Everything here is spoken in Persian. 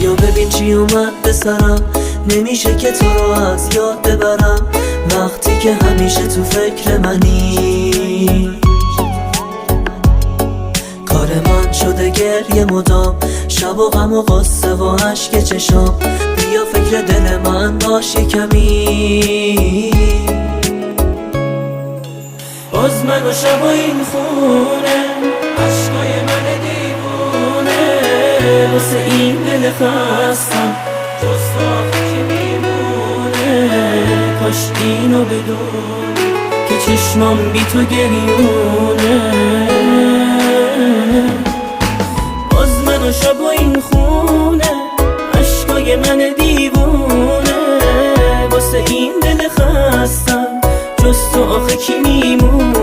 بیا ببین چی اومد به سرم، نمیشه که تو رو از یاد ببرم وقتی که همیشه تو فکر منی. کار من شده گریه مدام، شب و غم و غصه و عشق چشام. بیا فکر دل من باش کمی. باز من و شب و این خونه، عشقای من دیوونه، واسه این دل خستم جز تو آخه کی میمونه. کاش اینو بدونی که چشمام بی تو گریونه. باز من و شب و این خونه، عشقای من دیوونه، واسه این دل خستم جز تو آخه کی میمونه.